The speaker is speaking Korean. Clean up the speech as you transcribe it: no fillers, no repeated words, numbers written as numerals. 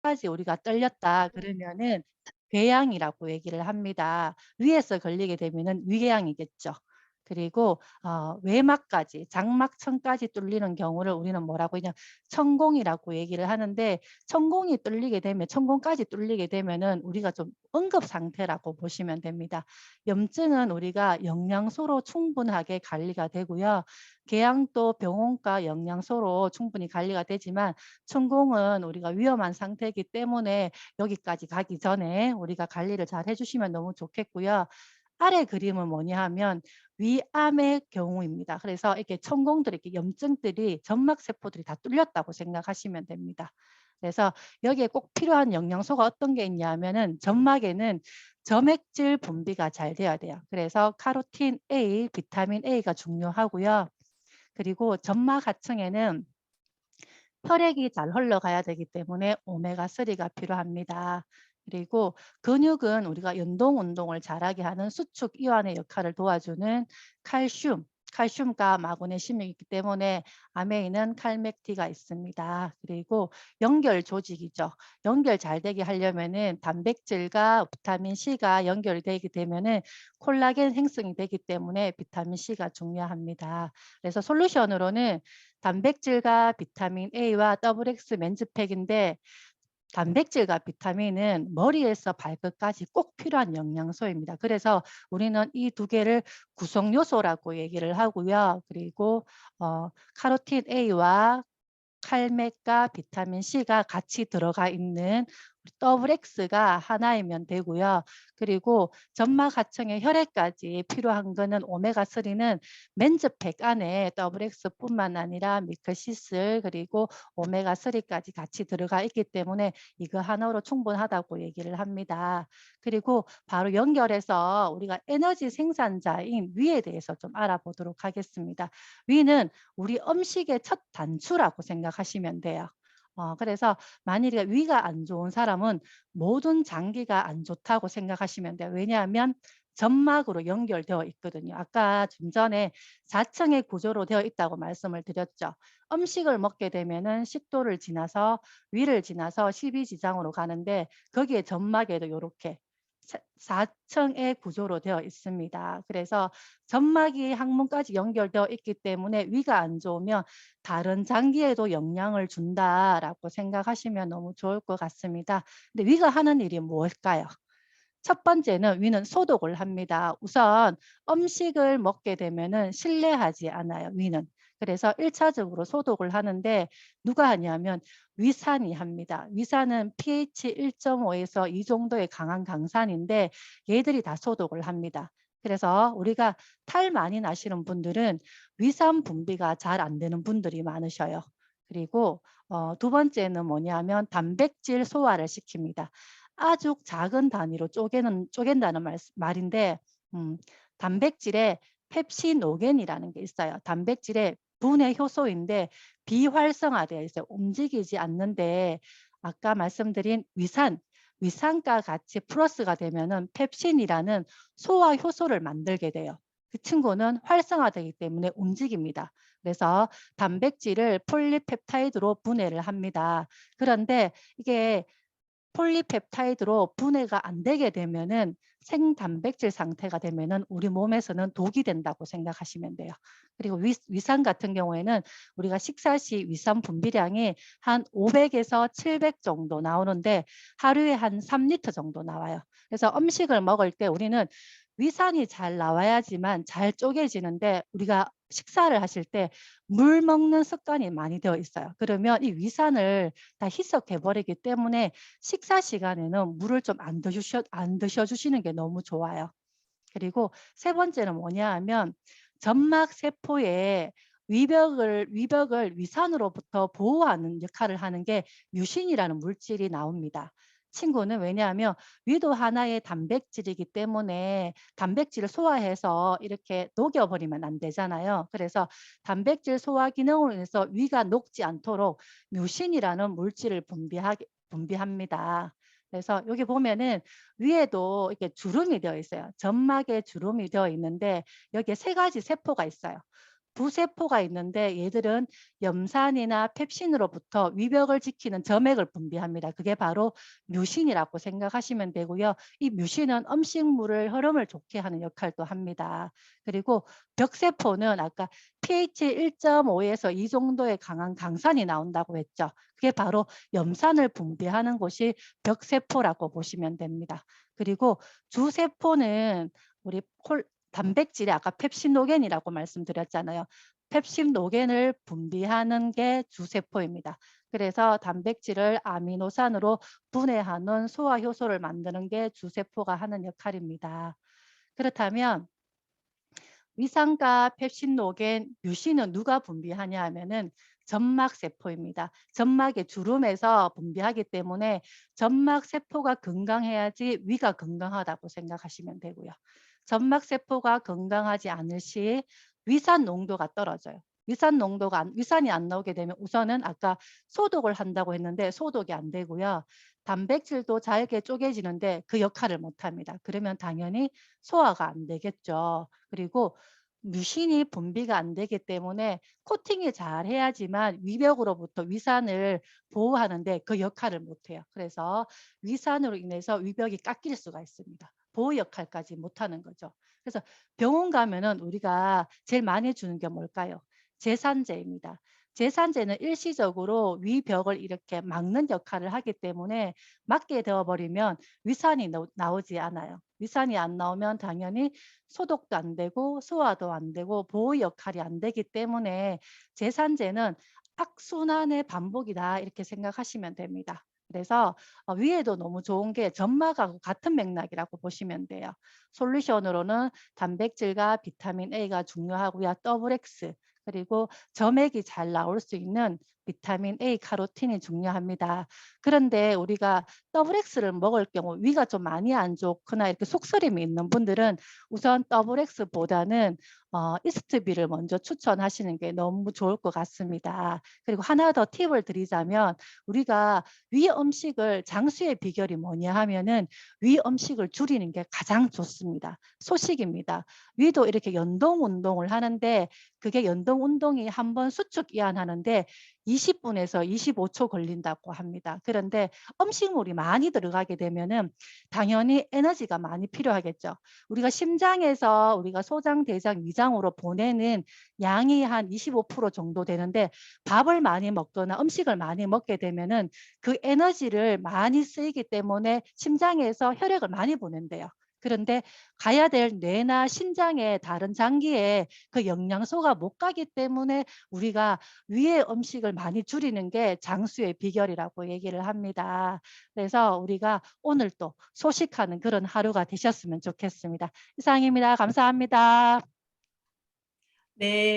천공까지 우리가 떨렸다 그러면은 궤양이라고 얘기를 합니다. 위에서 걸리게 되면은 위궤양이겠죠. 그리고 외막까지 장막천까지 뚫리는 경우를 우리는 뭐라고 하냐 천공이라고 얘기를 하는데 천공이 뚫리게 되면 천공까지 뚫리게 되면은 우리가 좀 응급 상태라고 보시면 됩니다. 염증은 우리가 영양소로 충분하게 관리가 되고요. 궤양도 병원과 영양소로 충분히 관리가 되지만 천공은 우리가 위험한 상태이기 때문에 여기까지 가기 전에 우리가 관리를 잘 해주시면 너무 좋겠고요. 아래 그림은 뭐냐 하면 위암의 경우입니다. 그래서 이렇게 천공들이 이렇게 염증들이 점막 세포들이 다 뚫렸다고 생각하시면 됩니다. 그래서 여기에 꼭 필요한 영양소가 어떤 게 있냐 하면은 점막에는 점액질 분비가 잘 돼야 돼요. 그래서 카로틴 A, 비타민 A가 중요하고요. 그리고 점막 하층에는 혈액이 잘 흘러가야 되기 때문에 오메가3가 필요합니다. 그리고 근육은 우리가 연동 운동을 잘하게 하는 수축 이완의 역할을 도와주는 칼슘과 마그네슘이 있기 때문에 암에는 칼맥티가 있습니다. 그리고 연결 조직이죠. 연결 잘 되게 하려면은 단백질과 비타민 C가 연결이 되게 되면은 콜라겐 생성이 되기 때문에 비타민 C가 중요합니다. 그래서 솔루션으로는 단백질과 비타민 A와 XX 맨즈팩인데 단백질과 비타민은 머리에서 발끝까지 꼭 필요한 영양소입니다. 그래서 우리는 이 두 개를 구성 요소라고 얘기를 하고요. 그리고 카로틴 A와 칼맥과 비타민 C가 같이 들어가 있는 더블 X가 하나이면 되고요. 그리고 점막 하층의 혈액까지 필요한 거는 오메가3는 맨즈팩 안에 더블 X뿐만 아니라 미크시슬 그리고 오메가3까지 같이 들어가 있기 때문에 이거 하나로 충분하다고 얘기를 합니다. 그리고 바로 연결해서 우리가 에너지 생산자인 위에 대해서 좀 알아보도록 하겠습니다. 위는 우리 음식의 첫 단추라고 생각하시면 돼요. 그래서 만일에 위가 안 좋은 사람은 모든 장기가 안 좋다고 생각하시면 돼요. 왜냐하면 점막으로 연결되어 있거든요. 아까 좀 전에 4층의 구조로 되어 있다고 말씀을 드렸죠. 음식을 먹게 되면은 식도를 지나서 위를 지나서 십이지장으로 가는데 거기에 점막에도 이렇게 4층의 구조로 되어 있습니다. 그래서 점막이 항문까지 연결되어 있기 때문에 위가 안 좋으면 다른 장기에도 영향을 준다라고 생각하시면 너무 좋을 것 같습니다. 근데 위가 하는 일이 무엇일까요? 첫 번째는 위는 소독을 합니다. 우선 음식을 먹게 되면은 실내하지 않아요, 위는. 그래서 1차적으로 소독을 하는데 누가 하냐면 위산이 합니다. 위산은 pH 1.5에서 2 정도의 강한 강산인데 얘들이 다 소독을 합니다. 그래서 우리가 탈 많이 나시는 분들은 위산 분비가 잘 안 되는 분들이 많으셔요. 그리고 두 번째는 뭐냐면 단백질 소화를 시킵니다. 아주 작은 단위로 쪼갠다는 말인데 단백질에 펩시노겐이라는 게 있어요. 단백질의 분해 효소인데 비활성화되어 있어요. 움직이지 않는데 아까 말씀드린 위산과 같이 플러스가 되면은 펩신이라는 소화 효소를 만들게 돼요. 그 친구는 활성화되기 때문에 움직입니다. 그래서 단백질을 폴리펩타이드로 분해를 합니다. 그런데 이게 폴리펩타이드로 분해가 안 되게 되면은 생단백질 상태가 되면은 우리 몸에서는 독이 된다고 생각하시면 돼요. 그리고 위산 같은 경우에는 우리가 식사 시 위산 분비량이 한 500에서 700 정도 나오는데 하루에 한 3리터 정도 나와요. 그래서 음식을 먹을 때 우리는 위산이 잘 나와야지만 잘 쪼개지는데 우리가 식사를 하실 때 물 먹는 습관이 많이 되어 있어요. 그러면 이 위산을 다 희석해 버리기 때문에 식사 시간에는 물을 좀 안 드셔 주시는 게 너무 좋아요. 그리고 세 번째는 뭐냐 하면 점막 세포의 위벽을 위산으로부터 보호하는 역할을 하는 게 뮤신이라는 물질이 나옵니다. 친구는 왜냐하면 위도 하나의 단백질이기 때문에 단백질을 소화해서 이렇게 녹여버리면 안 되잖아요. 그래서 단백질 소화 기능으로 인해서 위가 녹지 않도록 뮤신이라는 물질을 분비합니다. 그래서 여기 보면은 위에도 이렇게 주름이 되어 있어요. 점막에 주름이 되어 있는데 여기에 세 가지 세포가 있어요. 부세포가 있는데 얘들은 염산이나 펩신으로부터 위벽을 지키는 점액을 분비합니다. 그게 바로 뮤신이라고 생각하시면 되고요. 이 뮤신은 음식물의 흐름을 좋게 하는 역할도 합니다. 그리고 벽세포는 아까 pH 1.5에서 2 정도의 강한 강산이 나온다고 했죠. 그게 바로 염산을 분비하는 곳이 벽세포라고 보시면 됩니다. 그리고 주세포는 우리 단백질이 아까 펩신노겐이라고 말씀드렸잖아요. 펩신노겐을 분비하는 게 주세포입니다. 그래서 단백질을 아미노산으로 분해하는 소화효소를 만드는 게 주세포가 하는 역할입니다. 그렇다면 위산과 펩신노겐, 뮤신은 누가 분비하냐 하면은 점막세포입니다. 점막의 주름에서 분비하기 때문에 점막세포가 건강해야지 위가 건강하다고 생각하시면 되고요. 점막세포가 건강하지 않을 시 위산 농도가 떨어져요. 위산이 안 나오게 되면 우선은 아까 소독을 한다고 했는데 소독이 안 되고요. 단백질도 잘게 쪼개지는데 그 역할을 못 합니다. 그러면 당연히 소화가 안 되겠죠. 그리고 뮤신이 분비가 안 되기 때문에 코팅이 잘 해야지만 위벽으로부터 위산을 보호하는데 그 역할을 못 해요. 그래서 위산으로 인해서 위벽이 깎일 수가 있습니다. 보호 역할까지 못 하는 거죠. 그래서 병원 가면은 우리가 제일 많이 주는 게 뭘까요? 제산제입니다. 제산제는 일시적으로 위벽을 이렇게 막는 역할을 하기 때문에 막게 되어 버리면 위산이 나오지 않아요. 위산이 안 나오면 당연히 소독도 안 되고 소화도 안 되고 보호 역할이 안 되기 때문에 제산제는 악순환의 반복이다 이렇게 생각하시면 됩니다. 그래서 위에도 너무 좋은 게 점막하고 같은 맥락이라고 보시면 돼요. 솔루션으로는 단백질과 비타민 A가 중요하고요. 더블 X 그리고 점액이 잘 나올 수 있는 비타민 A, 카로틴이 중요합니다. 그런데 우리가 더블 X를 먹을 경우 위가 좀 많이 안 좋거나 이렇게 속쓰림이 있는 분들은 우선 더블 X보다는 이스트비를 먼저 추천하시는 게 너무 좋을 것 같습니다. 그리고 하나 더 팁을 드리자면 우리가 위 음식을 장수의 비결이 뭐냐 하면은 위 음식을 줄이는 게 가장 좋습니다. 소식입니다. 위도 이렇게 연동 운동을 하는데 그게 연동 운동이 한 번 수축 이완하는데 20분에서 25초 걸린다고 합니다. 그런데 음식물이 많이 들어가게 되면은 당연히 에너지가 많이 필요하겠죠. 우리가 심장에서 우리가 소장, 대장, 위장으로 보내는 양이 한 25% 정도 되는데 밥을 많이 먹거나 음식을 많이 먹게 되면은 그 에너지를 많이 쓰이기 때문에 심장에서 혈액을 많이 보낸대요. 그런데 가야 될 뇌나 신장의 다른 장기에 그 영양소가 못 가기 때문에 우리가 위의 음식을 많이 줄이는 게 장수의 비결이라고 얘기를 합니다. 그래서 우리가 오늘 또 소식하는 그런 하루가 되셨으면 좋겠습니다. 이상입니다. 감사합니다. 네.